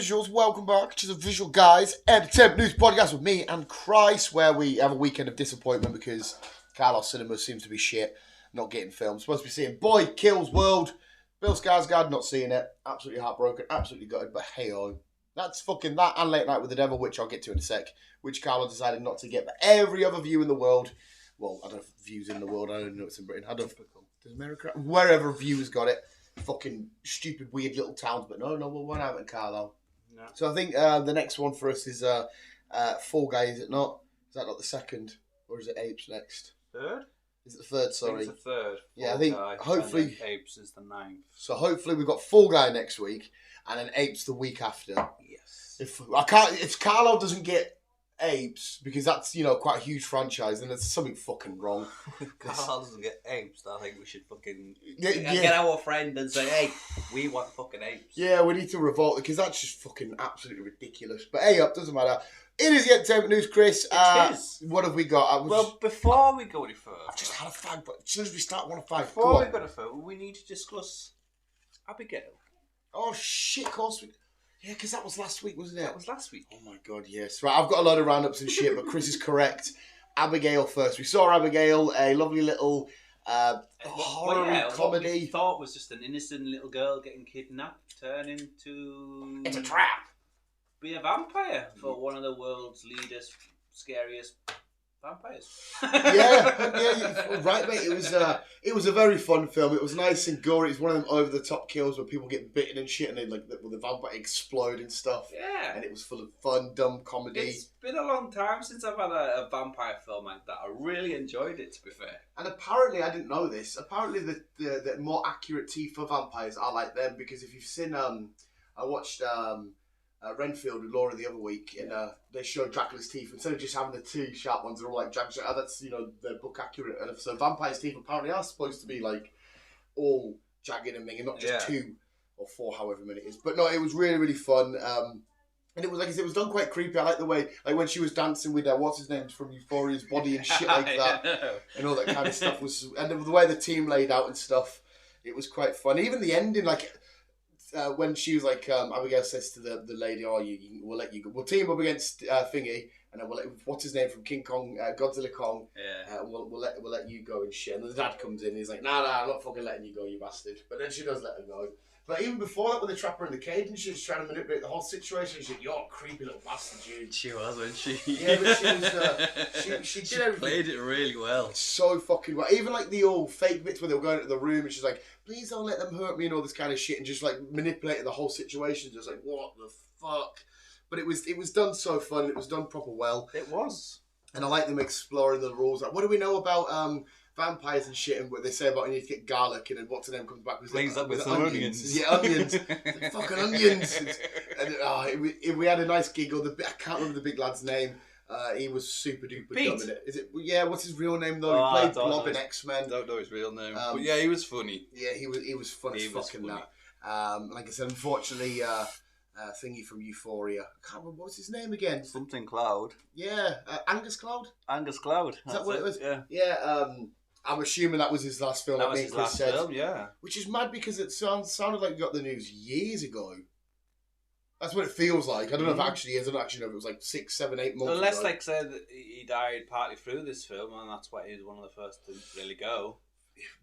visuals, welcome back to the Visual Guys Entertainment News Podcast with me and Christ, where we have a weekend of disappointment because Carlos Cinema seems to be shit, not getting filmed. Supposed to be seeing Boy Kills World, Bill Skarsgård, not seeing it, absolutely heartbroken, absolutely gutted, but hey-oh. That's fucking that and Late Night with the Devil, which I'll get to in a sec, which Carlo decided not to get, but every other view in the world, well, I don't know if views in the world, I don't know it's in Britain, I don't know, does America, wherever viewers got it, fucking stupid, weird little towns, but no, we'll one out in Carlo. No. So I think the next one for us is Fall Guy, is it not? Is that not the second? Or is it Apes next? Third? Is it the third, sorry? I think it's the third. Yeah, I think Guy, hopefully... Apes is the ninth. So hopefully we've got Fall Guy next week, and then Apes the week after. Yes. If Carlo doesn't get Apes, because that's, you know, quite a huge franchise, then there's something fucking wrong. If Carlo doesn't get Apes, I think we should fucking yeah. get our friend and say, hey, we want fucking Apes. Yeah, we need to revolt, because that's just fucking absolutely ridiculous. But hey up, doesn't matter. It is the entertainment news, Chris. It is. What have we got? Well, before we go any further... I've just had a fag, but as soon as we start, I want a fag. Before we go any further, we need to discuss Abigail. Oh, shit, of course we... Yeah, because that was last week, wasn't it? That was last week. Oh, my God, yes. Right, I've got a load of roundups and shit, but Chris is correct. Abigail first. We saw Abigail, a lovely little horror comedy. What we thought was just an innocent little girl getting kidnapped, turn into... It's a trap. Be a vampire for one of the world's scariest vampires. yeah, right, mate. It was a very fun film. It was nice and gory. It's one of them over the top kills where people get bitten and shit, and they the vampire explode and stuff. Yeah, and it was full of fun, dumb comedy. It's been a long time since I've had a vampire film like that. I really enjoyed it, to be fair. And apparently, I didn't know this. Apparently, the more accurate teeth for vampires are like them, because if you've seen, I watched Renfield with Laura the other week, and they showed Dracula's teeth. Instead of just having the two sharp ones, they're all like Dracula. That's, you know, the book accurate. And so vampires' teeth apparently are supposed to be like all jagged and minging, not just 2 or 4, however many it is. But no, it was really, really fun. And it was, like I said, it was done quite creepy. I like the way, like when she was dancing with what's his name from Euphoria's body and shit like that, and all that kind of stuff was, and the way the team laid out and stuff, it was quite fun. Even the ending, like. When she was like, Abigail says to the lady, "Oh, we'll let you go. We'll team up against Thingy, and then we'll let, what's his name from King Kong, Godzilla Kong. And we'll let you go and shit." And the dad comes in, and he's like, "Nah, I'm not fucking letting you go, you bastard." But then she does let her go. But even before that, when they trap her in the cage, and she's trying to manipulate the whole situation, she's like, "You're a creepy little bastard, dude." She was, wasn't she? Yeah, but she was. She did everything. Played it really well. So fucking well. Even like the old fake bits where they were going into the room, and she's like, "Please don't let them hurt me," and all this kind of shit, and just like manipulating the whole situation, just like, what the fuck? But it was done so fun. It was done proper well. It was, and I like them exploring the rules. Like, what do we know about vampires and shit, and what they say about you need to get garlic, and then what's the name comes back with up with some onions. Yeah, onions. Like, fucking onions. And we had a nice giggle. I can't remember the big lad's name. He was super duper dumb in it. Is it? Yeah. What's his real name though? He played Blob in X-Men. Don't know his real name. But yeah, he was funny. Yeah, he was fun as fucking that. Like I said, unfortunately, thingy from Euphoria. I can't remember what's his name again. Something Cloud. Yeah, Angus Cloud. Angus Cloud. Is that what it was? Yeah. Yeah. I'm assuming that was his last film. That was his last film. Yeah. Which is mad because it sounded like he got the news years ago. That's what it feels like. I don't know if it actually is. I don't actually know if it was like 6, 7, 8 months Unless, ago. like, said he died partly through this film, and that's why he was one of the first to really go.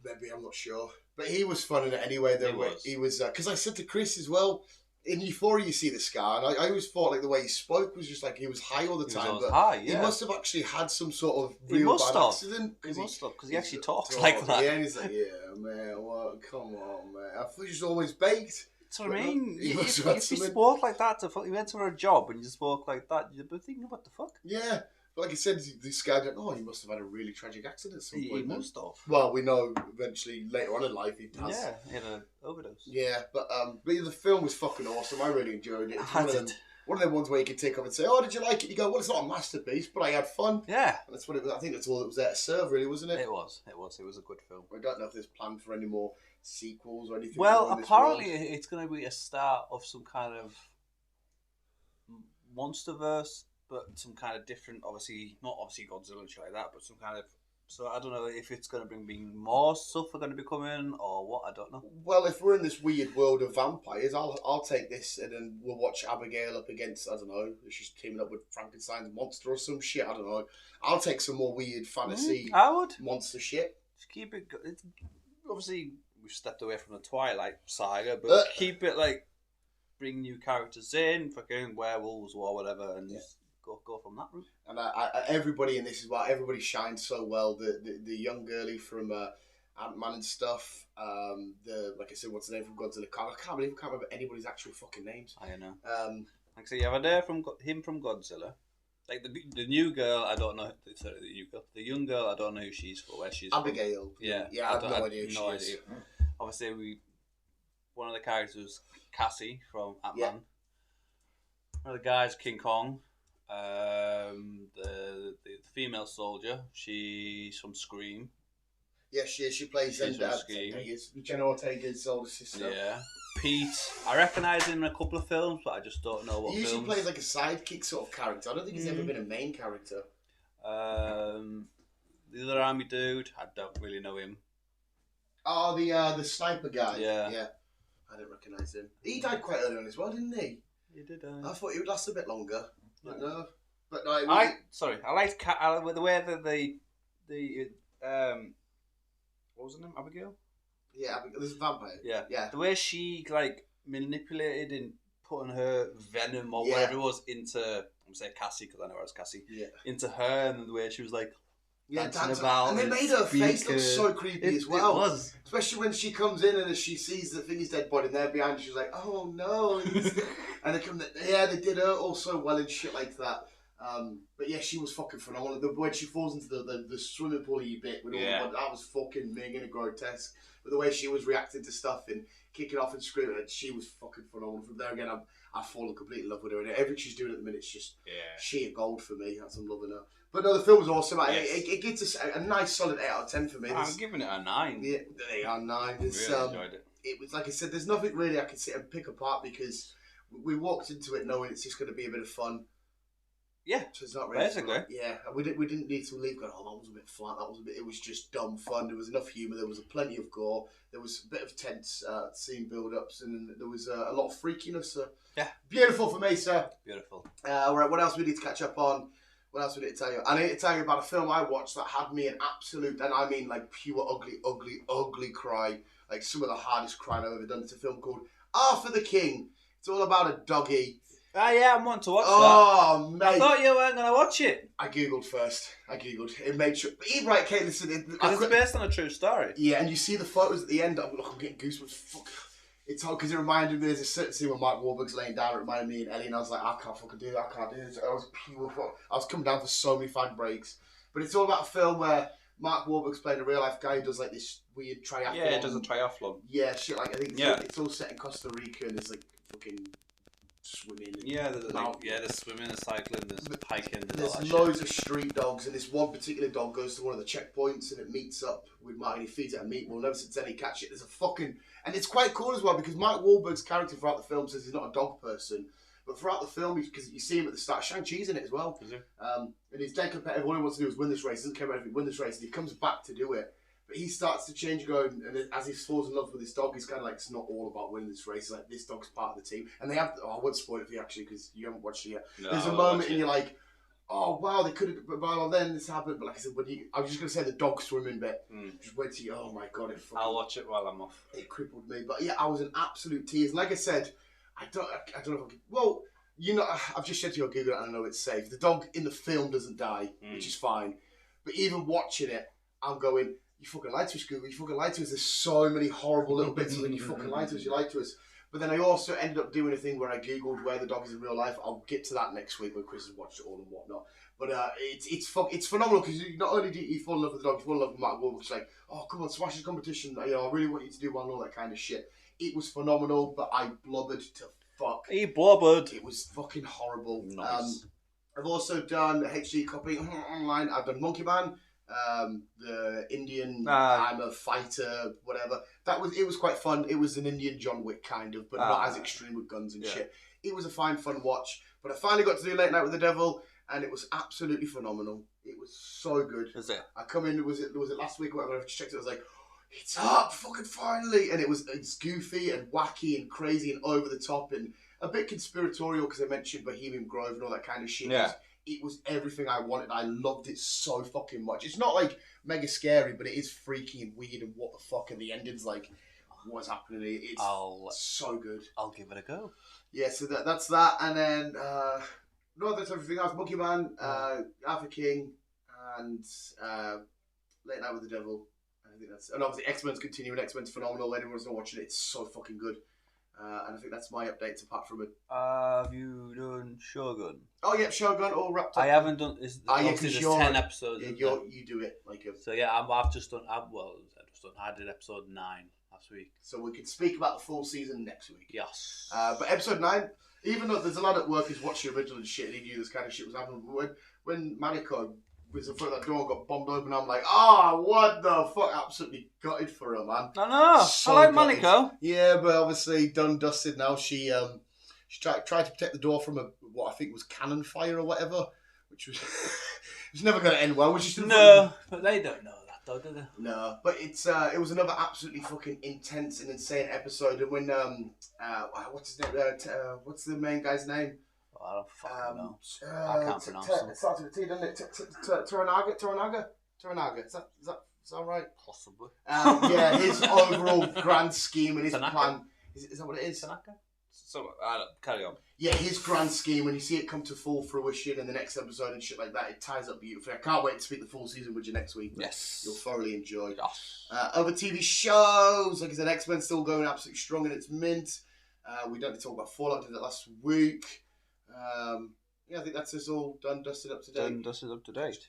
Maybe, I'm not sure. But he was fun in it anyway. He was because I said to Chris as well, in Euphoria you see the scar, and I always thought like the way he spoke was just like he was high all the time. But high, yeah. He must have actually had some sort of real bad accident. He must have, because he actually talks like that. Yeah, and he's like, "Yeah, man, well, come on, man. I thought he was always baked." That's what I mean. If you spoke like that, he went for a job and you spoke like that, you'd be thinking, what the fuck? Yeah. But like I said, this guy, he must have had a really tragic accident at some point. He must have. Well, we know eventually later on in life he has. Yeah, he had an overdose. Yeah, but the film was fucking awesome. I really enjoyed it. It's one of them ones where you can take off and say, "Oh, did you like it?" You go, "Well, it's not a masterpiece, but I had fun." Yeah. And that's what it was. I think that's all it was there to serve, really, wasn't it? It was a good film. I don't know if there's planned for any more sequels or anything. Well, apparently it's going to be a start of some kind of monsterverse, but some kind of different, not obviously Godzilla and shit like that, but some kind of So I don't know if it's going to bring more stuff are going to be coming or what. I don't know. Well, if we're in this weird world of vampires, I'll take this and then we'll watch Abigail up against, I don't know, if she's teaming up with Frankenstein's monster or some shit. I don't know. I'll take some more weird fantasy I would monster shit. just keep it. Obviously, we've stepped away from the Twilight saga, but keep it like bring new characters in, fucking werewolves or whatever, and just go from that route. And everybody in this is why everybody shines so well. The young girlie from Ant-Man and stuff. Like I said, what's the name from Godzilla? I can't remember anybody's actual fucking names. I know. Like I say, you have a dare from him from Godzilla. Like the new girl, I don't know. Sorry, the new girl, the young girl, I don't know who she's for. Where she's Abigail. From. Yeah, I have no idea who she is. Obviously, one of the characters was Cassie from Ant-Man. One of the guys, King Kong. The female soldier, she's from Scream. Yeah, she plays Jenna Ortega's older sister. Yeah. Pete, I recognise him in a couple of films, but I just don't know what he usually films. plays like a sidekick sort of character. I don't think he's ever been a main character. The other army dude, I don't really know him. Oh, the sniper guy. Yeah. I didn't recognise him. He died quite early on as well, didn't he? He did. I thought he would last a bit longer. But no. But no, I liked the way that the what was her name? Abigail? Yeah, this is vampire. Yeah. The way she like manipulated and putting her venom or whatever it was into, I'm gonna say Cassie because I know her as Cassie. Yeah. Into her, and the way she was like dancing about, and they made her face look so creepy as well. It was, especially when she comes in and as she sees the thing is dead body and they're behind her, she's like, oh no. And they come, they did her all so well and shit like that. But yeah, she was fucking phenomenal. When she falls into the swimming pool bit with all the that was fucking minging and grotesque. But the way she was reacting to stuff and kicking off and screaming, she was fucking phenomenal. From there again, I've fallen completely in love with her. And everything she's doing at the minute is just sheer gold for me. I'm loving her. But no, the film was awesome. Yes. It gets a nice solid 8 out of 10 for me. I'm giving it a 9. Yeah, they are 9. Really enjoyed it. It was like I said, there's nothing really I can sit and pick apart because we walked into it knowing it's just going to be a bit of fun. Yeah, so it's not really basically. Fun. Yeah, we didn't need to leave going, oh, that was a bit flat. It was just dumb fun. There was enough humour. There was plenty of gore. There was a bit of tense scene build-ups, and there was a lot of freakiness. So beautiful for me, sir. Beautiful. Right, what else we need to catch up on? What else we need to tell you? I need to tell you about a film I watched that had me an absolute, and I mean like pure ugly cry. Like some of the hardest crying I've ever done. It's a film called Arthur the King. It's all about a doggy. Ah, yeah, I'm wanting to watch that. Oh, mate. I thought you weren't going to watch it. I googled first. It made sure. Right, okay, listen. It's based on a true story. Yeah, and you see the photos at the end. I'm getting goosebumps. Fuck. It's hard because it reminded me, there's a certain scene where Mark Wahlberg's laying down. It reminded me and Ellie, and I was like, I can't fucking do it. I can't do this. I was coming down for so many fag breaks. But it's all about a film where Mark Wahlberg's playing a real life guy who does like this weird triathlon. Yeah, he does a triathlon. Yeah, shit. Like I think it's all set in Costa Rica, and there's like fucking swimming. There's swimming, there's cycling, there's hiking. There's loads of street dogs, and this one particular dog goes to one of the checkpoints and it meets up with Mark and he feeds it a meatball. Never since then he catch it. There's a fucking, and it's quite cool as well because Mark Wahlberg's character throughout the film says he's not a dog person, but throughout the film, because you see him at the start, Shang-Chi's in it as well. Is he? And he's dead competitive. All he wants to do is win this race. He doesn't care about if he wins this race, and he comes back to do it. But he starts to change, going, and as he falls in love with this dog, he's kind of like, it's not all about winning this race. It's like, this dog's part of the team. And they have, I won't spoil it for you actually, because you haven't watched it yet. No, there's a moment and you're like, oh wow, they could have, but well, then this happened. But like I said, I was just going to say the dog swimming bit. Just went to, oh my god, I'll watch it while I'm off. It crippled me. But yeah, I was in absolute tears. And like I said, I don't know if I could, well, you know, I've just said to your Google, and I know it's safe. The dog in the film doesn't die, which is fine. But even watching it, I'm going, you fucking lied to us, Google. You fucking lied to us. There's so many horrible little bits of like, you fucking lied to us. You lied to us. But then I also ended up doing a thing where I Googled where the dog is in real life. I'll get to that next week when Chris has watched it all and whatnot. But it's phenomenal because not only do you fall in love with the dog, you fall in love with Mark Wahlberg. It's like, oh, come on, smash this competition. You know, I really want you to do one and all that kind of shit. It was phenomenal, but I blubbered to fuck. He blubbered. It was fucking horrible. Nice. I've also done HD copy online. I've done Monkey Man. The Indian I'm a fighter, whatever. It was quite fun. It was an Indian John Wick kind of, but not as extreme with guns and shit. It was a fine, fun watch. But I finally got to do Late Night with the Devil, and it was absolutely phenomenal. It was so good. Is it? I come in, was it last week or whatever, I checked it, I was like, it's up, fucking finally! And it's goofy and wacky and crazy and over the top and a bit conspiratorial because I mentioned Bohemian Grove and all that kind of shit. Yeah. It was everything I wanted. I loved it so fucking much. It's not like mega scary, but it is freaky and weird and what the fuck, and the ending's like, what's happening here? It's so good. I'll give it a go. Yeah, so that's that, and then no, that's everything else. Monkey Man, Arthur King, and Late Night with the Devil. I think that's, and obviously X-Men's continuing. X-Men's phenomenal. Anyone's not watching it, it's so fucking good. And I think that's my updates apart from it. Have you done Shogun? Oh yeah, Shogun all wrapped up. I haven't done. Obviously there's 10 episodes. Yeah, you do it like a. So yeah, I've just done. I did episode 9 last week. So we can speak about the full season next week. Yes. But episode 9, even though there's a lot of workers watching the original and shit, and he knew this kind of shit was happening. But when Maniko was in front of that door and got bombed open, I'm like, what the fuck? Absolutely gutted for her, man. I know. So I like gutted. Maniko. Yeah, but obviously done dusted now. She tried to protect the door from what I think was cannon fire or whatever, which was it was never going to end well. Which is No, but they don't know that though, do they? No, but it was another absolutely fucking intense and insane episode. And when what's his name? What's the main guy's name? I don't fucking know. I can't pronounce it. It starts with a T, doesn't it? Toranaga. Is that sound right? Possibly. Yeah, his overall grand scheme and his plan. Is that what it is? Tanaka? So, carry on. Yeah, his grand scheme, when you see it come to full fruition in the next episode and shit like that, it ties up beautifully. I can't wait to speak the full season with you next week. Yes. You'll thoroughly enjoy. Yes. Other TV shows, like I said, X-Men still going absolutely strong in its mint. We don't need to talk about Fallout, did that last week. Yeah, I think that's us all done, dusted up to date.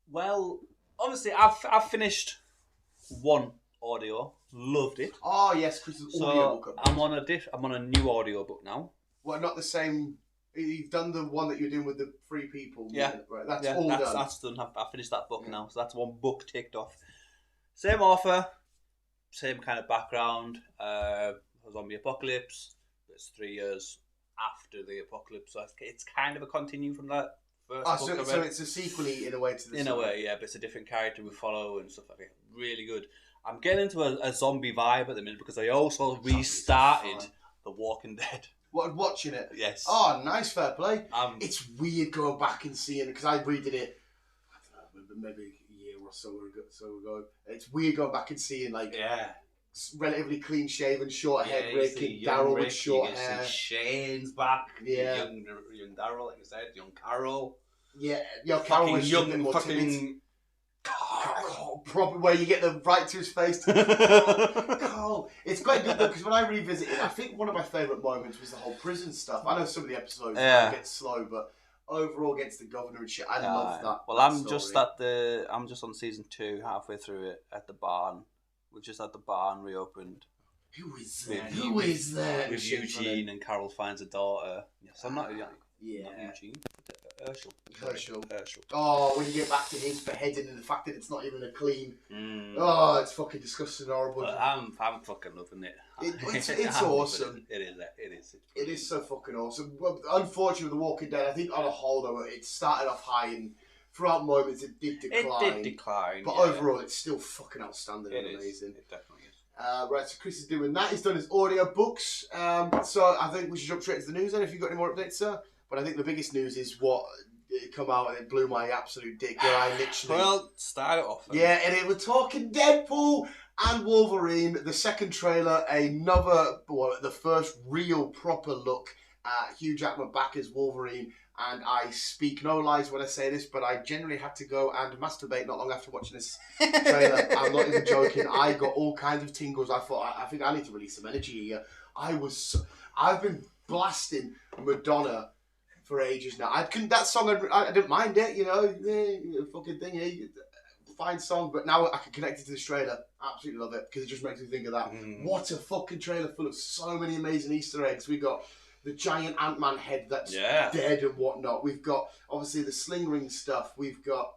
Well, honestly, I've finished one audio. Loved it. Oh yes, Chris's audiobook. I'm on a new audiobook now. Well, not the same. You've done the one that you're doing with the 3 people. Yeah, right. That's done. That's done. I finished that book now, so that's one book ticked off. Same author, same kind of background. Zombie apocalypse. It's 3 years after the apocalypse, so it's kind of a continue from that first book. So it's a sequel in a way to the. In a way, yeah, but it's a different character we follow and stuff like that. Really good. I'm getting into a zombie vibe at the minute because I also restarted The Walking Dead. What, watching it? Yes. Oh, nice, fair play. It's weird going back and seeing it because I redid it. I don't know, maybe a year or so ago. It's weird going back and seeing relatively clean shaven, short hair Rick and Daryl with short hair. Shane's back. Yeah. Young Daryl, like I said, young Carol. Yeah, Carol was young fucking. Proper where you get the right to his face. Carl. It's quite good though because when I revisit it, I think one of my favourite moments was the whole prison stuff. I know some of the episodes get slow, but overall against the governor and shit, I love that. Well, I'm just on season 2, halfway through it at the barn. We've just had the barn reopened. Who is there? With Eugene and Carol finds a daughter. Yes, I'm not. Yeah. Not Eugene. Herschel. Oh, when you get back to his beheading and the fact that it's not even a clean. Oh, it's fucking disgusting, horrible. But I'm fucking loving it. It's awesome. It is. It is so fucking awesome. Well, unfortunately, with The Walking Dead, I think on a whole though, it started off high and throughout moments it did decline. But overall, it's still fucking outstanding and amazing. It definitely is. Right, so Chris is doing that. He's done his audio books. So I think we should jump straight to the news then. If you've got any more updates, sir. But I think the biggest news is what come out and it blew my absolute dick. Where I literally. Well, start it off. Then. Yeah, and we're talking Deadpool and Wolverine. The second trailer, the first real proper look at Hugh Jackman back as Wolverine. And I speak no lies when I say this, but I generally had to go and masturbate not long after watching this trailer. I'm not even joking. I got all kinds of tingles. I thought, I think I need to release some energy here. I've been blasting Madonna for ages now. That song, I didn't mind it, fucking thing, fine song, but now I can connect it to this trailer. Absolutely love it, because it just makes me think of that. What a fucking trailer full of so many amazing Easter eggs. We got the giant Ant-Man head that's dead and whatnot. We've got, obviously, the sling ring stuff. We've got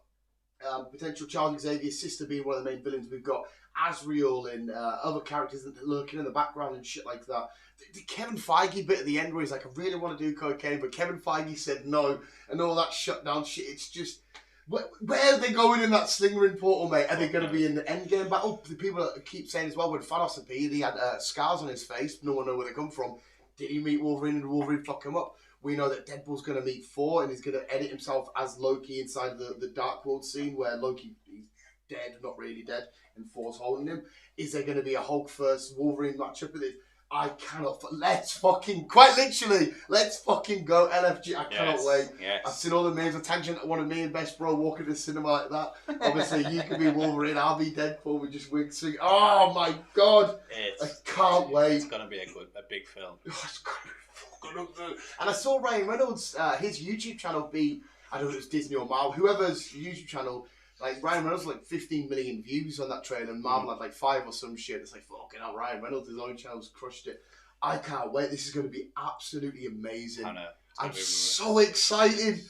potential Charles Xavier's sister being one of the main villains. We've got Asriel and other characters that are lurking in the background and shit like that. The Kevin Feige bit at the end where he's like, I really want to do cocaine, but Kevin Feige said no, and all that shutdown shit. It's just, where are they going in that slingering portal, mate? Are they going to be in the endgame battle? The people that keep saying as well, when Thanos appeared, he had scars on his face. No one knows where they come from. Did he meet Wolverine and Wolverine fuck him up? We know that Deadpool's going to meet Thor and he's going to edit himself as Loki inside the Dark World scene where Loki is dead, not really dead, and Thor's holding him. Is there going to be a Hulk versus Wolverine matchup with it? I cannot. Let's fucking, quite literally, let's fucking go LFG. I cannot wait. Yes. I've seen all the memes. A tangent. One of me and best bro walking to the cinema like that. Obviously, you can be Wolverine. I'll be Deadpool. We just wing swing. Oh my god! I can't wait. It's gonna be a big film. Oh, it's gonna be fucking good. And I saw Ryan Reynolds, his YouTube channel be, I don't know if it was Disney or Marvel, whoever's YouTube channel. Like, Ryan Reynolds had like 15 million views on that trailer, and Marvel had like 5 or some shit. It's like, fucking hell, Ryan Reynolds, his own channel's crushed it. I can't wait. This is going to be absolutely amazing. I know. I'm so excited.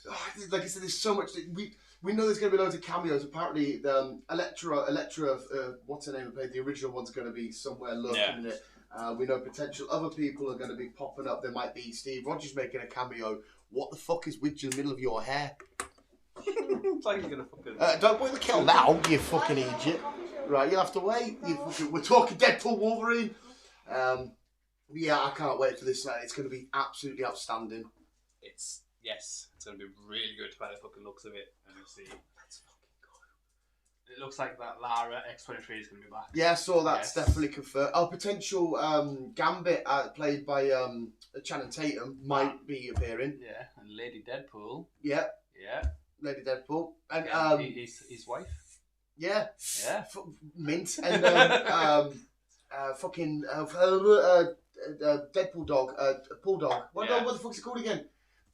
Oh, like I said, there's so much. We know there's going to be loads of cameos. Apparently, the Electra, what's her name? The original one's going to be somewhere lurking in it. We know potential other people are going to be popping up. There might be Steve Rogers making a cameo. What the fuck is with you in the middle of your hair? It's like you're gonna fucking... don't boil the kettle now, you fucking idiot. Right, you'll have to wait. We're talking Deadpool Wolverine. Yeah, I can't wait for this. It's going to be absolutely outstanding. It's going to be really good by the fucking looks of it. And you'll see. Let's fucking go. It looks like that Lara X-23 is going to be back. Yeah, so that's definitely confirmed. Our potential Gambit, played by Channing Tatum, might be appearing. Yeah, and Lady Deadpool. Yeah. Yeah. Lady Deadpool. And his wife. Yeah. Yeah. Mint. And fucking Deadpool dog, Bulldog. What the fuck's it called again?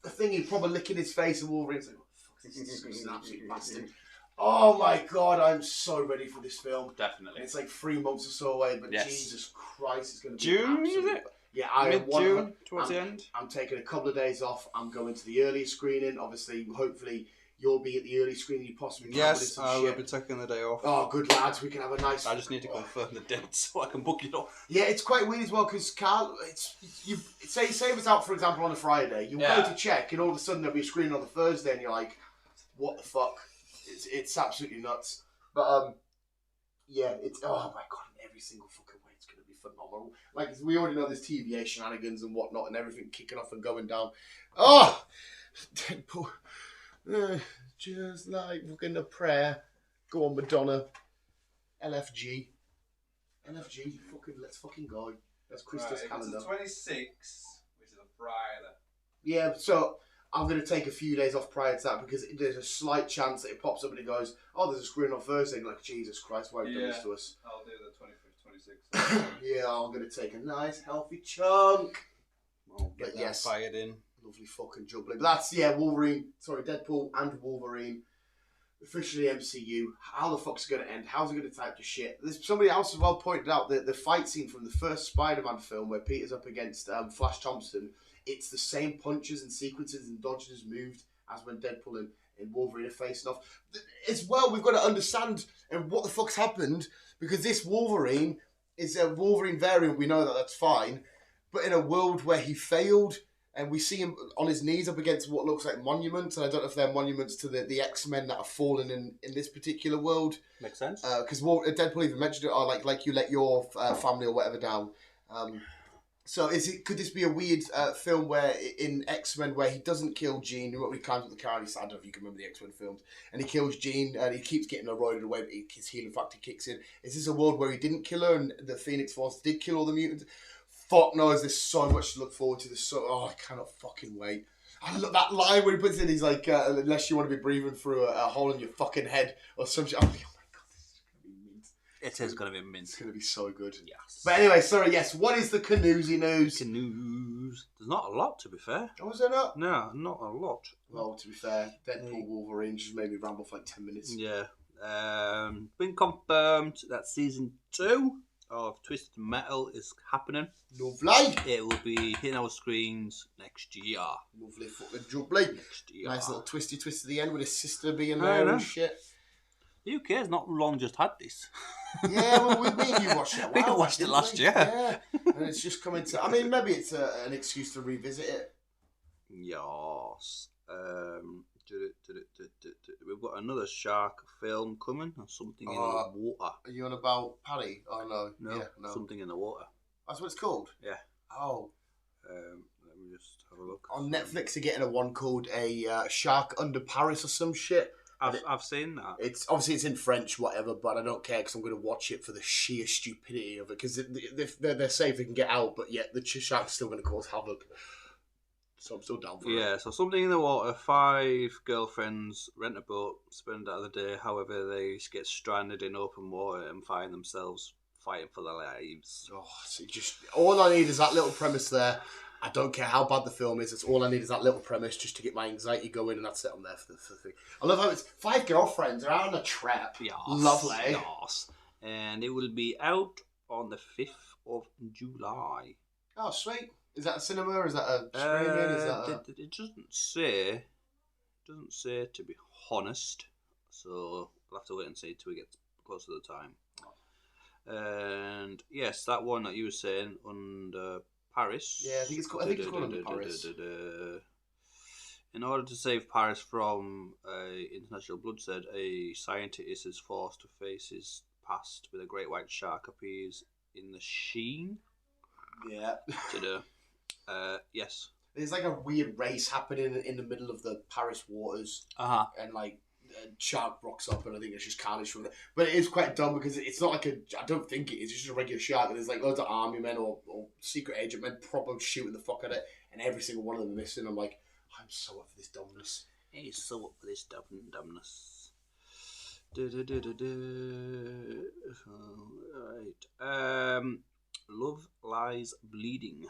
The thing he's probably licking his face and Wolverine's like, oh, fuck, this is an absolute bastard. Oh my god, I'm so ready for this film. Definitely. It's like 3 months or so away, but Jesus Christ, it's going to be June, is it? Yeah, I am Mid-June, towards the end. I'm taking a couple of days off. I'm going to the early screening. Obviously, hopefully, you'll be at the early screening you possibly can. Yes, I will be taking the day off. Oh, good lads, we can have a nice... I just need to confirm the date so I can book it off. Yeah, it's quite weird as well, because Carl, say it's out, for example, on a Friday, you go to check, and all of a sudden there'll be a screening on the Thursday, and you're like, what the fuck? It's absolutely nuts. But, yeah, it's... Oh, my God, in every single fucking way, it's going to be phenomenal. Like, we already know there's TVA shenanigans and whatnot, and everything kicking off and going down. Oh! Deadpool... just like fucking a prayer. Go on, Madonna. LFG. Fucking, let's fucking go. That's Christus calendar. It's the 26th, which is a Friday. Yeah, so I'm going to take a few days off prior to that because there's a slight chance that it pops up and it goes, oh, there's a screen on Thursday. Like, Jesus Christ, why have you done this to us? I'll do the 25th, 26th. Yeah, I'm going to take a nice, healthy chunk. I'll get that fired in. Lovely fucking jubbly. But that's, Deadpool and Wolverine. Officially MCU. How the fuck's it going to end? How's it going to type to shit? There's somebody else as well pointed out that the fight scene from the first Spider-Man film where Peter's up against Flash Thompson, it's the same punches and sequences and dodges moved as when Deadpool and Wolverine are facing off. As well, we've got to understand what the fuck's happened because this Wolverine is a Wolverine variant. We know that that's fine. But in a world where he failed... And we see him on his knees up against what looks like monuments. And I don't know if they're monuments to the X-Men that have fallen in this particular world. Makes sense. Because Deadpool even mentioned it, like you let your family or whatever down. So could this be a weird film where in X-Men where he doesn't kill Jean, who climbs up the car and I don't know if you can remember the X-Men films, and he kills Jean and he keeps getting eroded away, but his healing factor kicks in. Is this a world where he didn't kill her and the Phoenix Force did kill all the mutants? Fuck knows, there's so much to look forward to. I cannot fucking wait. I love that line where he puts in, he's like, unless you want to be breathing through a hole in your fucking head or some shit. I'm like, oh my god, this is going to be mint. It is going to be mint. It's going to be so good. Yes. But anyway, what is the Canoosy news? There's not a lot, to be fair. Oh, is there not? No, not a lot. Well, to be fair, Deadpool Wolverine just made me ramble for like 10 minutes. Yeah. Been confirmed that season 2 of Twisted Metal is happening. Lovely. It will be hitting our screens next year. Lovely fucking jubbly. Next year. Nice little twisty twist at the end with his sister being there and shit. Who cares? Not long just had this. Yeah, well, me and you watched it. We watched it last year. Yeah, and it's just coming to. I mean, maybe it's an excuse to revisit it. Yes. We've got another shark film coming, or something in the water. Are you on about Paddy? Oh no, no, yeah, no. Something in the water. That's what it's called. Yeah. Oh. Let me just have a look. On Netflix, they're getting a one called a Shark Under Paris or some shit. I've seen that. It's obviously it's in French, whatever, but I don't care because I'm going to watch it for the sheer stupidity of it. Because they're safe, they can get out, but yet the shark's still going to cause havoc. So I'm still down for it. Yeah, so something in the water. 5 girlfriends rent a boat, spend out of the day. However, they get stranded in open water and find themselves fighting for their lives. Oh, so all I need is that little premise there. I don't care how bad the film is. It's all I need is that little premise just to get my anxiety going, and that's it. I'm there for the thing. I love how it's 5 girlfriends are out on a trap. Yes, lovely. Yes, and it will be out on the 5th of July. Oh, sweet. Is that a cinema or is that a streaming? It doesn't say. It doesn't say, to be honest. So we'll have to wait and see till we get close to the time. And yes, that one that you were saying under Paris. Yeah, I think it's called Under Paris. In order to save Paris from international bloodshed, a scientist is forced to face his past with a great white shark appears in the sheen. Yeah. Yes. There's like a weird race happening in the middle of the Paris waters. Uh-huh. And like a shark rocks up and I think it's just carnage from there. But it is quite dumb because it's not like I don't think it is, it's just a regular shark. And there's like loads of army men or secret agent men probably shooting the fuck at it and every single one of them missing. I'm like, I'm so up for this dumbness. He's so up for this dumbness. Right. Love Lies Bleeding.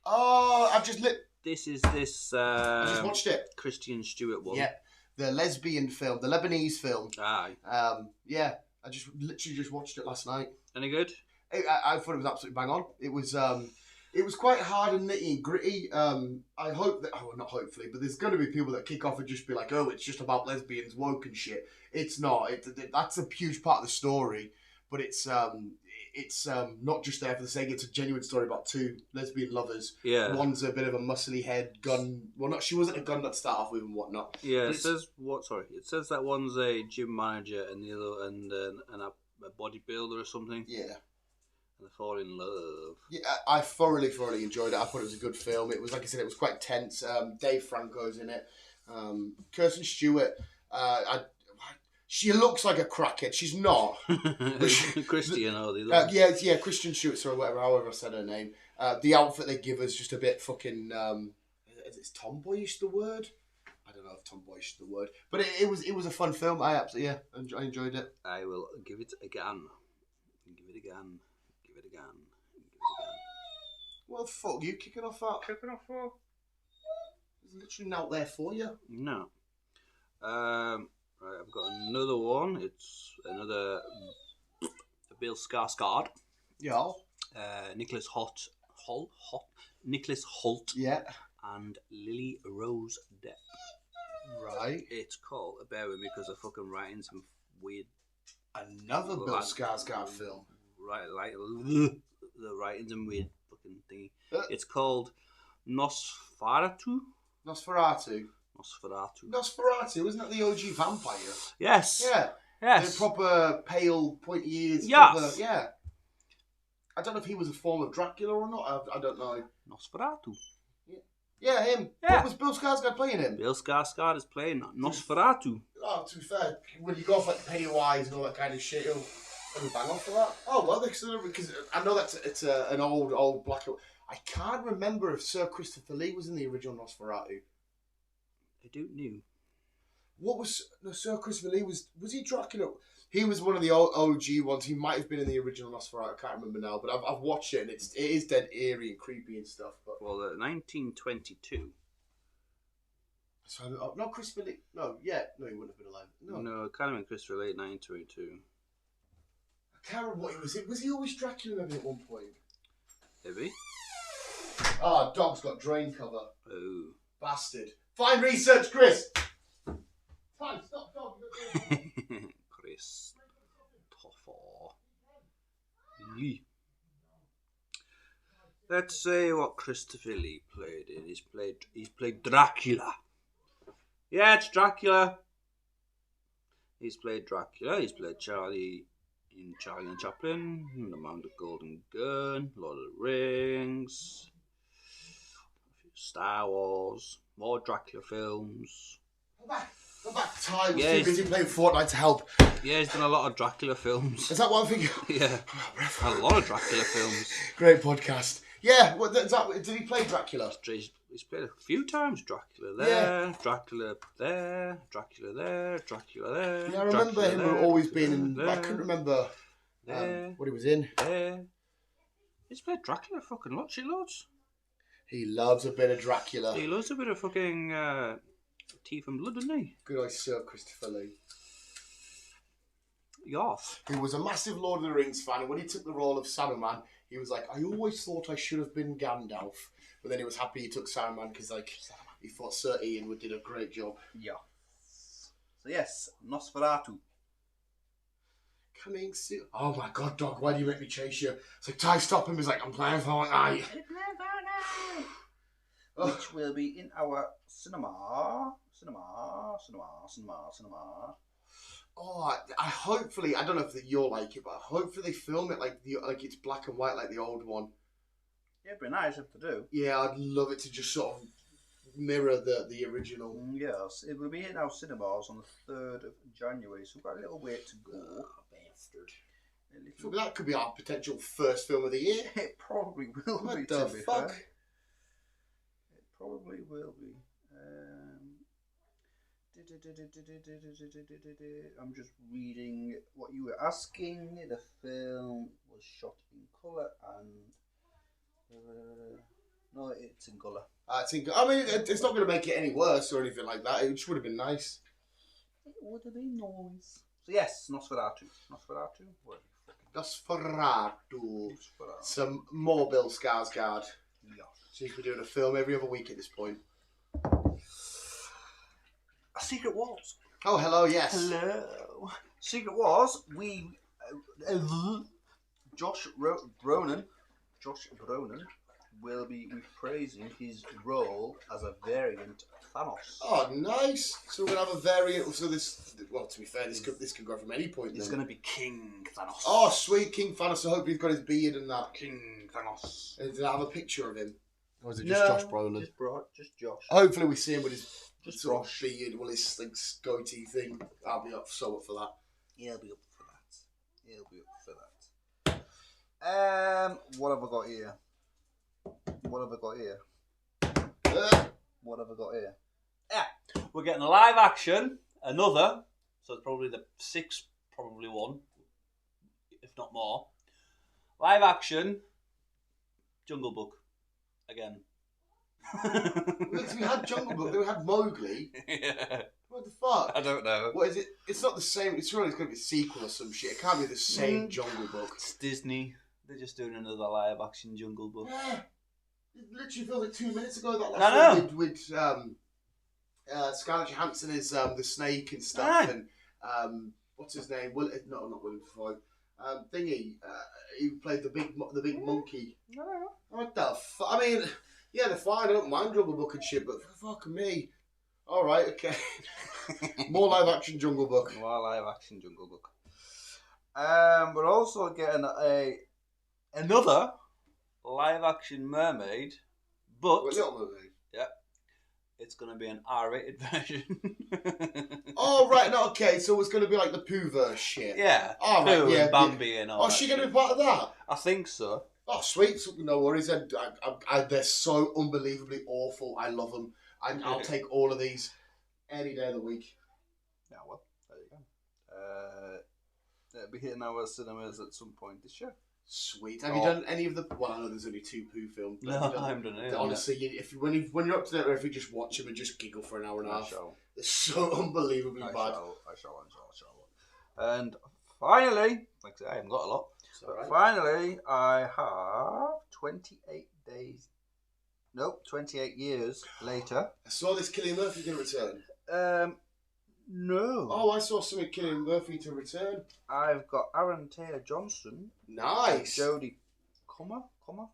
Oh, I've just This is I just watched it. Kristen Stewart one. Yeah, the lesbian film, the Lebanese film. Aye. Yeah, I literally just watched it last night. Any good? I thought it was absolutely bang on. It was quite hard and nitty and gritty. I hope that, not hopefully, but there's going to be people that kick off and just be like, oh, it's just about lesbians, woke and shit. It's not. That's a huge part of the story, but it's not just there for the sake. It's a genuine story about 2 lesbian lovers. Yeah. One's a bit of a muscly head gun. Well, she wasn't a gun nut to start off with and whatnot. Yeah, it says what? Sorry, it says that one's a gym manager and the other and a bodybuilder or something. Yeah. And they fall in love. Yeah, I thoroughly enjoyed it. I thought it was a good film. It was, like I said, it was quite tense. Dave Franco's in it. Kirsten Stewart. She looks like a crackhead. She's not. Christian or the other. Yeah, Kristen Stewart, or whatever, however I said her name. The outfit they give us just a bit fucking. Is tomboyish the word? I don't know if tomboyish is the word, but it was a fun film. I absolutely I enjoyed it. I will give it again. Give it again. What the fuck? You kicking off that? Kicking off for? There's literally not there for you. No. Right, I've got another one. It's another Bill Skarsgård. Yeah. Nicholas Holt. Nicholas Holt. Yeah. And Lily Rose Depp. Right. It's called, bear with me because I'm fucking writing some weird. Another Bill Skarsgård film. Right, like the writing's and weird fucking thingy. It's called Nosferatu. Nosferatu, isn't that the OG vampire? Yes. Yeah. Yes. The proper pale, pointy ears. Yes. Proper, yeah. I don't know if he was a form of Dracula or not. I don't know. Nosferatu. Yeah, him. Yeah. What was Bill Skarsgård playing him? Bill Skarsgård is playing Nosferatu. Oh, to be fair, when you go off like Pennywise and all that kind of shit, he'll bang off for that. Oh, well, because I know it's an old black. I can't remember if Sir Christopher Lee was in the original Nosferatu. I don't know. What was Sir Christopher Lee? Was he Dracula? He was one of the OG ones. He might have been in the original Nosferatu. I can't remember now, but I've watched it and it is dead eerie and creepy and stuff. But 1922. So not Christopher Lee. No, he wouldn't have been alive. No, it kind of been Christopher Lee, 1922. I can't remember what he was in. Was he always Dracula at one point? Maybe. Oh, dog's got drain cover. Oh. Bastard. Fine research, Chris. Fine, stop, dog. Christopher Lee. Let's say what Christopher Lee played in. He's played Dracula. Yeah, it's Dracula. He's played Dracula. He's played Charlie in Charlie and Chaplin, The Man with the Golden Gun, Lord of the Rings, Star Wars, more Dracula films. Go back to time. Yeah, too busy playing Fortnite to help. Yeah, he's done a lot of Dracula films. Is that one thing? Yeah, a lot of Dracula films. Great podcast. Yeah, did he play Dracula? He's played a few times. Dracula there, Dracula there, Dracula there, Dracula there. Yeah, I remember him always being in. I couldn't remember what he was in. There. He's played Dracula fucking lots. He loves a bit of Dracula. He loves a bit of fucking teeth and blood, doesn't he? Good eye, Sir Christopher Lee. Yes. He was a massive Lord of the Rings fan, and when he took the role of Saruman, he was like, I always thought I should have been Gandalf. But then he was happy he took Saruman because he thought Sir Ian did a great job. Yeah. So yes, Nosferatu. Coming soon. Oh my god, dog, why do you make me chase you? It's like, Ty, stop him. He's like, I'm playing Fortnite. Which will be in our cinema. Oh, I don't know if you'll like it, but hopefully they film it like it's black and white like the old one. Yeah, it'd be nice if they do. Yeah, I'd love it to just sort of mirror the original. Yes, it will be in our cinemas on the 3rd of January, so we've got a little way to go. Oh, bastard. So that could be our potential first film of the year. It probably will be. What the fuck? Fair. It probably will be. I'm just reading what you were asking. The film was shot in colour and no, it's in colour. I mean, it's not going to make it any worse or anything like that. It just would have been nice. It would have been nice. So yes, Nosferatu. Nosferatu. Some more Bill Skarsgård. Yeah. Seems we're doing a film every other week at this point. Secret Wars. Oh, hello, yes. Hello. Secret Wars, Josh Brolin will be reprising his role as a variant Thanos. Oh, nice. So we're going to have a variant. So to be fair, this could go from any point. He's going to be King Thanos. Oh, sweet King Thanos. I hope he's got his beard and that. King Thanos. Did I have a picture of him? Or is it just Josh Brolin? Just Josh. Hopefully we see him with his sort of Josh. beard, his like, goatee thing. I'll be up for that. He'll be up for that. What have I got here? Yeah, we're getting a live action, another, so it's probably the 6th, probably one, if not more. Live action, Jungle Book, again. We had Jungle Book, then we had Mowgli. Yeah. What the fuck? I don't know. What is it? It's not the same. It's really going to be a sequel or some shit. It can't be the same Jungle Book. It's Disney. They're just doing another live action Jungle Book. Yeah. It literally feels like 2 minutes ago that last one with Scarlett Johansson is the snake and stuff, and what's his name? Not Willem Dafoe. Thingy. He played the big monkey. What the fuck? I mean, yeah, they're fine. I don't mind Jungle Book and shit, but fuck me. All right, okay. More live action Jungle Book. We're also getting another live action mermaid, but Little Mermaid. Yeah, it's gonna be an R-rated version. Oh right, no, okay. So it's gonna be like the Pooh-verse shit. Yeah, oh, right, Pooh yeah, and Bambi and all. Oh, is she gonna be part of that? I think so. Oh, sweet. No worries. They're so unbelievably awful. I love them. I'll take all of these any day of the week. Yeah, well, there you go. It'll be hitting our cinemas at some point this year. Sweet. Have you done any of the? Well, I know there's only 2 Pooh films. No, I haven't done it. Honestly, when you're up to date, if you just watch them and just giggle for an hour and a half, they're so unbelievably bad. I shall. And finally, like I say, I haven't got a lot. Right. Finally, I have 28 years later. I saw this Cillian Murphy's going to return. No. Oh, I saw something Cillian Murphy to return. I've got Aaron Taylor Johnson. Nice. Jodie Comer, don't know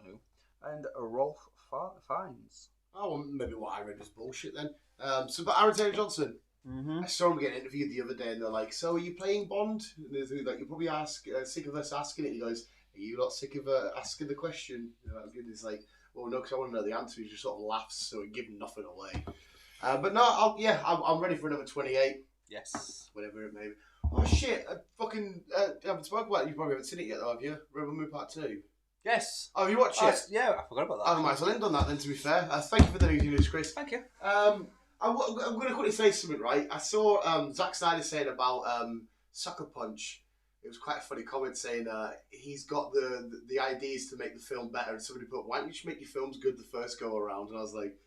who, and Rolf Fiennes. Oh, well, maybe what I read was bullshit then. But Aaron Taylor Johnson. Mm-hmm. I saw him get interviewed the other day, and they're like, "So, are you playing Bond?" And they're like, "You're probably sick of us asking it." He goes, "Are you not sick of asking the question?" And he's like, "Well, no, because I want to know the answer." He just sort of laughs, so it gives nothing away. But no, I'm ready for another 28. Yes. Whatever it may be. Oh shit! I haven't spoken about it. You probably haven't seen it yet, though, have you? Rebel Moon Part 2. Yes. Oh, have you watched it? Yeah, I forgot about that. I might as well end on that then, to be fair. Thank you for the news, Chris. Thank you. I'm going to quickly say something, right? I saw Zack Snyder saying about Sucker Punch. It was quite a funny comment saying he's got the ideas to make the film better. And somebody put, "Why don't you just make your films good the first go around?" And I was like,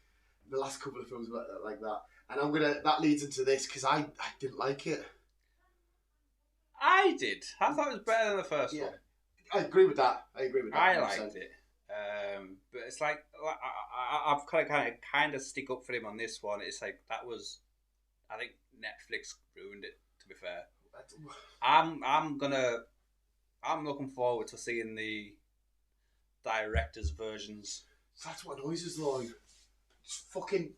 the last couple of films were like that. And that leads into this because I didn't like it. I did. I thought it was better than the first one. I agree with that. I liked it. But it's like I've kind of stick up for him on this one. It's like that was, I think Netflix ruined it. To be fair, I'm looking forward to seeing the director's versions. That's what annoys us, though. It's fucking.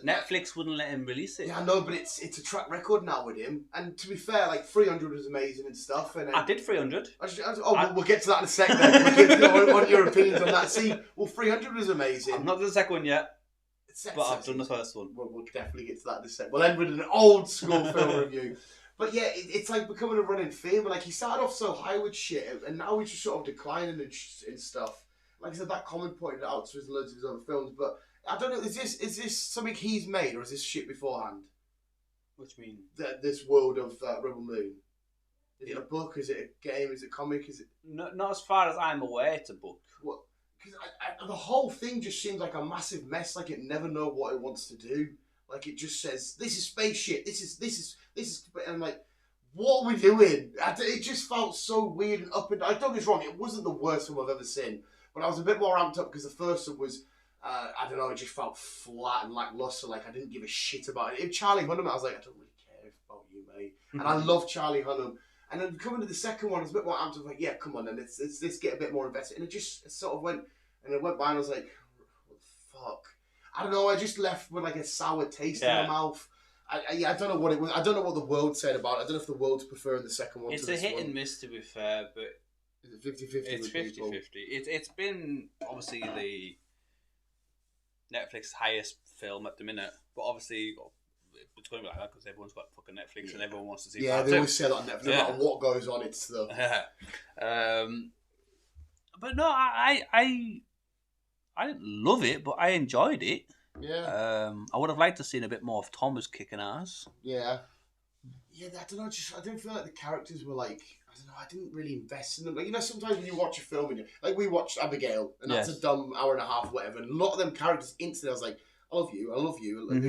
Netflix wouldn't let him release it. Yeah, I know, but it's a track record now with him. And to be fair, like 300 was amazing and stuff. And I did 300. We'll get to that in a second. I want your opinions on that. See, 300 was amazing. I've not done the second one yet, but I've done the first one. We'll definitely get to that in a second. We'll end with an old school film review. But yeah, it's like becoming a running theme. Like he started off so high with shit, and now he's just sort of declining and stuff. Like I said, that comment pointed out to loads of his other films, but. I don't know. Is this something he's made, or is this shit beforehand? What do you mean? This world of Rebel Moon. Is it a book? Is it a game? Is it a comic? Is it? Not as far as I'm aware. It's a book. What? Because the whole thing just seems like a massive mess. Like it never know what it wants to do. Like it just says, "This is space shit. This is." And I'm like, what are we doing? It just felt so weird and up and down. Don't get me wrong. It wasn't the worst film I've ever seen, but I was a bit more amped up because the first one was. I don't know, it just felt flat and lackluster, like I didn't give a shit about it. If Charlie Hunnam, I was like, I don't really care about you, mate. And I love Charlie Hunnam. And then coming to the second one, I was a bit more amped. I was like, yeah, come on, then let's get a bit more invested. And it sort of went, and it went by, and I was like, what the fuck? I don't know, I just left with like a sour taste in my mouth. I don't know what it was. I don't know what the world said about it. I don't know if the world's preferring the second one. It's a hit and miss, to be fair, but is it 50-50? It's 50-50. It's been obviously the Netflix's highest film at the minute, but obviously it's going to be like that because everyone's got fucking Netflix and everyone wants to see. Yeah, they always say that on Netflix. No matter what goes on, it's the. But no, I didn't love it, but I enjoyed it. Yeah. I would have liked to have seen a bit more of Thomas kicking ass. Yeah. Yeah, I don't know. I didn't feel like the characters were like. I don't know. I didn't really invest in them. Like sometimes when you watch a film and like we watched Abigail, and that's a dumb hour and a half, whatever. And a lot of them characters instantly, I was like, I love you. Like,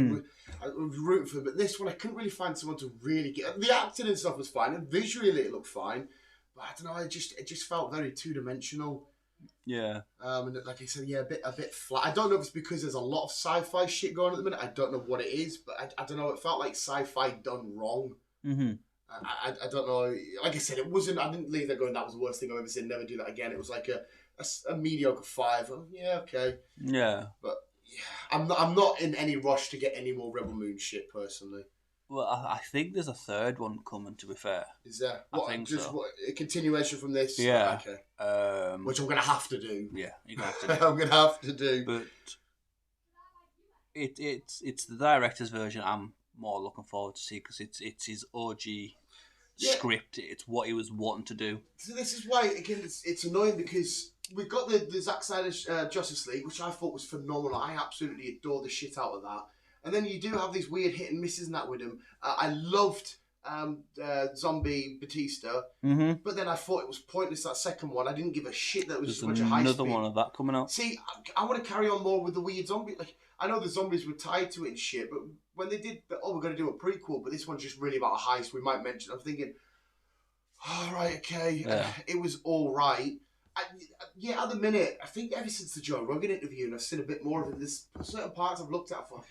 I was rooting for them. But this one, I couldn't really find someone to really get. The acting and stuff was fine, and visually it looked fine. But I don't know. It just felt very 2-dimensional. Yeah. And like I said, a bit flat. I don't know if it's because there's a lot of sci-fi shit going on at the minute. I don't know what it is, but I don't know. It felt like sci-fi done wrong. Mm-hmm. I don't know. Like I said, it wasn't. I didn't leave there going, that was the worst thing I've ever seen. Never do that again. It was like a mediocre 5. Yeah, okay. Yeah. But yeah, I'm not in any rush to get any more Rebel Moon shit personally. Well, I think there's a third one coming. To be fair, is there? I think so. What, a continuation from this? Yeah. Okay. Which I'm gonna have to do. Yeah, you're gonna have to do. I'm gonna have to do. But it's the director's version I'm more looking forward to see because it's his OG script. It's what he was wanting to do. So this is why again it's annoying because we've got the Zack Snyder's Justice League, which I thought was phenomenal. I absolutely adore the shit out of that. And then you do have these weird hit and misses in that with him. I loved Zombie Batista, but then I thought it was pointless that second one. I didn't give a shit that was just a bunch of high speed. Another one of that coming out. See, I want to carry on more with the weird zombie. Like I know the zombies were tied to it and shit, but when they did, we're going to do a prequel, but this one's just really about a heist. We might mention. I'm thinking, all right, okay, it was all right. Yeah, at the minute, I think ever since the Joe Rogan interview, and I've seen a bit more of it, there's certain parts I've looked at, I thought,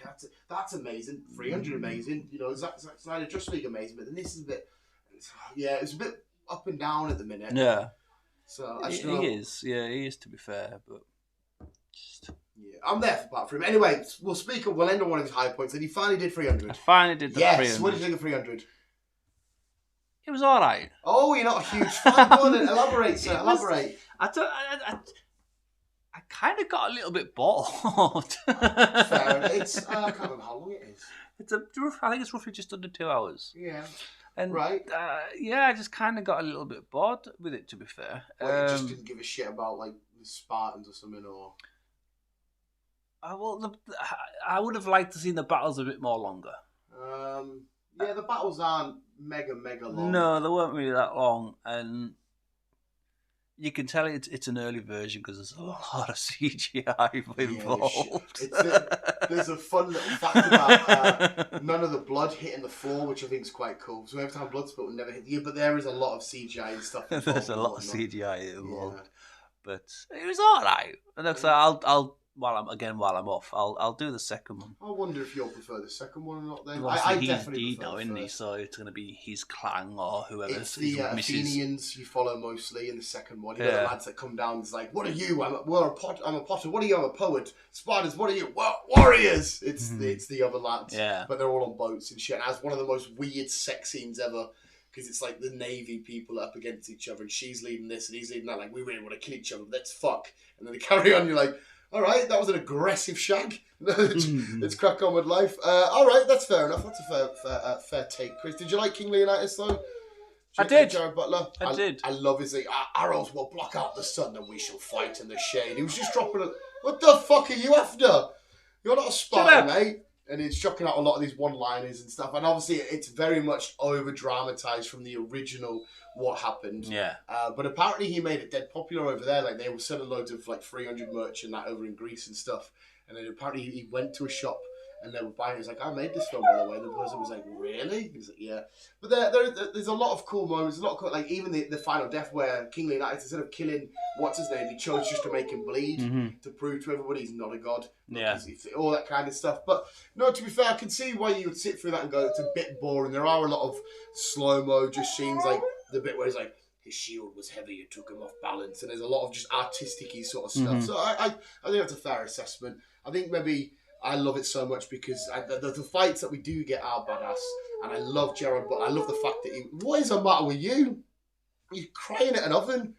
that's amazing, 300 amazing, you know, Zack Snyder Just League amazing, but then this is a bit, it's a bit up and down at the minute. Yeah. So I He is, to be fair, but just... Yeah, I'm there for part for him. Anyway, we'll end on one of his high points, and he finally did 300. I finally did the 300. Yes, what did you think of 300? It was alright. Oh, you're not a huge fan. Go on and elaborate, sir. Elaborate. I kind of got a little bit bored. Fair. It's I can't remember how long it is. I think it's roughly just under 2 hours. Yeah. And right. I just kind of got a little bit bored with it, to be fair. You just didn't give a shit about like the Spartans or something, or. I would have liked to see the battles a bit more longer. Yeah, the battles aren't mega long. No, they weren't really that long, and you can tell it's an early version because there's a lot of CGI involved. There's a fun little fact about none of the blood hitting the floor, which I think is quite cool. So every time blood spilt, would never hit you, but there is a lot of CGI and stuff involved. There's a lot of CGI involved, but it was alright. And like, I'll while I'm off, I'll do the second one. I wonder if you'll prefer the second one or not. Then well, I he's definitely prefer now, isn't he? So it's going to be his clan or whoever. It's the Athenians you follow mostly in the second one. You know the lads that come down. It's like, what are you? I'm a potter. What are you? I'm a poet. Spartans. What are you? Warriors. It's the other lads. Yeah. But they're all on boats and shit. And has one of the most weird sex scenes ever. Because it's like the Navy people up against each other, and she's leading this and he's leading that. Like, we really want to kill each other. Let's fuck. And then they carry on. You're like, all right, that was an aggressive shag. Let's crack on with life. All right, that's fair enough. That's a fair take, Chris. Did you like King Leonidas, though? I did. Jared Butler? I did. I love his arrows will block out the sun and we shall fight in the shade. He was just dropping a... What the fuck are you after? You're not a Spartan, mate. And he's chucking out a lot of these one-liners and stuff. And obviously, it's very much over-dramatized from the original what happened. Yeah. But apparently, he made it dead popular over there. Like, they were selling loads of, like, 300 merch and that over in Greece and stuff. And then apparently, he went to a shop and they were buying it. He's like, I made this film, by the way. And the person was like, really? He's like, yeah. But there's a lot of cool moments. A lot of cool, like, even the final death where King Leonidas, instead of killing, what's-his-name, he chose just to make him bleed to prove to everybody he's not a god. Yeah. All that kind of stuff. But, no, to be fair, I can see why you would sit through that and go, it's a bit boring. There are a lot of slow-mo just scenes, like the bit where he's like, his shield was heavy, it took him off balance. And there's a lot of just artistic-y sort of stuff. So I think that's a fair assessment. I think maybe... I love it so much because the fights that we do get are badass, and I love Gerard, but I love the fact that what is the matter with you? You're crying at an oven.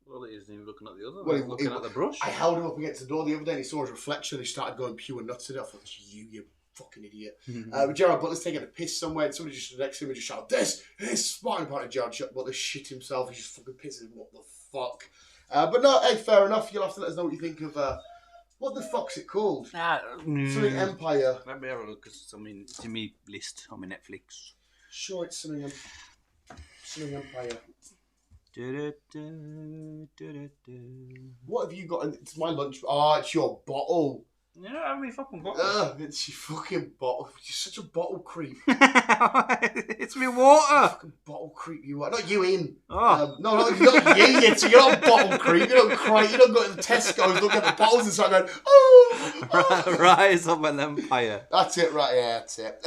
Well, he isn't even looking at the other one. Looking at the brush. I held him up against the door the other day and he saw his reflection and he started going pure nuts at it. I thought, you fucking idiot. But Gerard Butler's taking a piss somewhere and somebody just stood next to him and just shouted, this Spartan part of Gerard Butler shit himself. He's just fucking pissing. What the fuck? But no, hey, fair enough. You'll have to let us know what you think of... what the fuck's it called? Something Empire. Let me have a look, because it's in my list on my Netflix. Sure, it's something Empire. What have you got? It's my lunch. Oh, it's your bottle. You don't have any fucking bottle. It's your fucking bottle. You're such a bottle creep. It's me water. Fucking bottle creep you are. Not you in. Oh. No, not you yet. So you're not a bottle creep. You don't cry. You don't go to the Tesco's, look at the bottles and start going, oh. Rise of an Empire. That's it, right? Yeah, that's it.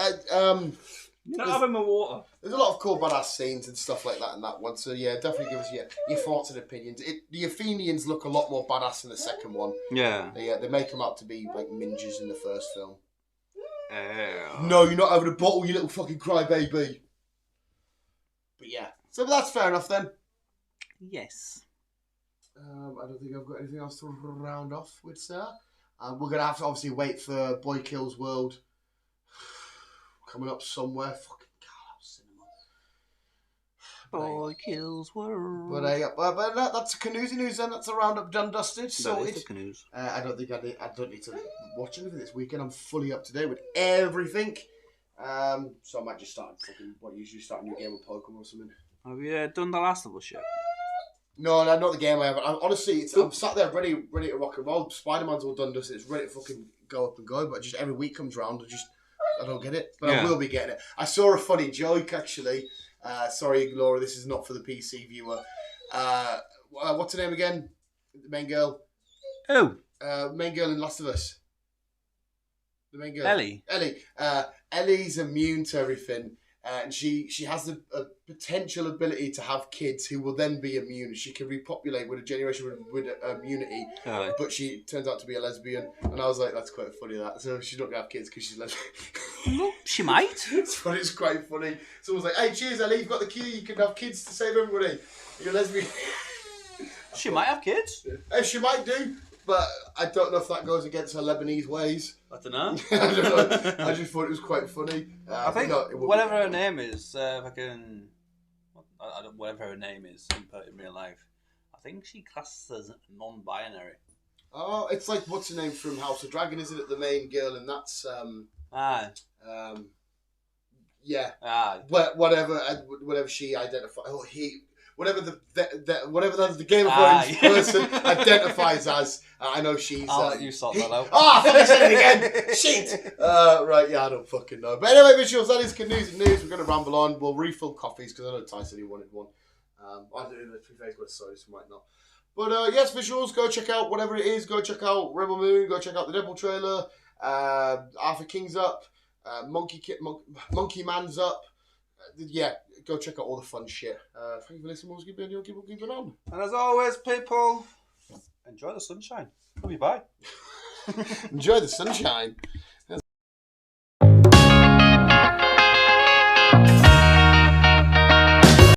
You're not having my water. There's a lot of cool badass scenes and stuff like that in that one. So yeah, definitely give us your thoughts and opinions. The Athenians look a lot more badass in the second one. Yeah. They make them out to be like ninjas in the first film. Yeah. No, you're not having a bottle, you little fucking crybaby. But yeah, so that's fair enough then. Yes. I don't think I've got anything else to round off with, sir. We're gonna have to obviously wait for Boy Kills World. Coming up somewhere. Fucking cinema. Boy Kills World. But that's a Canoesy news then. That's a roundup done, dusted. So it's the canoes. I don't need to watch anything this weekend. I'm fully up to date with everything. So I might just start usually start a new game of Pokemon or something. Have you done The Last of Us yet? No, not the game I haven't. Honestly, I'm sat there ready to rock and roll. Spider-Man's all done, dusted. It's ready to fucking go up and go. But just every week comes round, I don't get it, but I will be getting it. I saw a funny joke, actually. Sorry, Laura, this is not for the PC viewer. What's her name again? The main girl. Who? Main girl in Last of Us. The main girl. Ellie. Ellie's immune to everything. And she has a potential ability to have kids who will then be immune. She can repopulate with a generation with immunity. Oh. But she turns out to be a lesbian. And I was like, that's quite funny, that. So she's not going to have kids because she's lesbian. She might. It's quite funny. Someone's like, hey, cheers, Ellie, you've got the key. You can have kids to save everybody. You're a lesbian. She might have kids. She might do. But I don't know if that goes against her Lebanese ways. I don't know. I don't know. I just thought it was quite funny. I think whatever her name is, whatever her name is in real life, I think she classes as non-binary. Oh, it's like what's her name from House of Dragon, isn't it? The main girl, and that's yeah. Whatever she identifies. Oh, he. Whatever the Game of Thrones person identifies as, I know she's. I'll let you sort that out. I fucking said it again. Shit. Right, yeah, I don't fucking know. But anyway, visuals. That is news. We're going to ramble on. We'll refill coffees because I know Ty said he wanted one. I don't know if he's got a soda, so might not. But yes, visuals. Go check out whatever it is. Go check out Rebel Moon. Go check out the Devil trailer. Arthur King's up. Monkey Man's up. Yeah, go check out all the fun shit. Thank you for listening. Keep it on. And as always, people, enjoy the sunshine. Love you, bye. Enjoy the sunshine.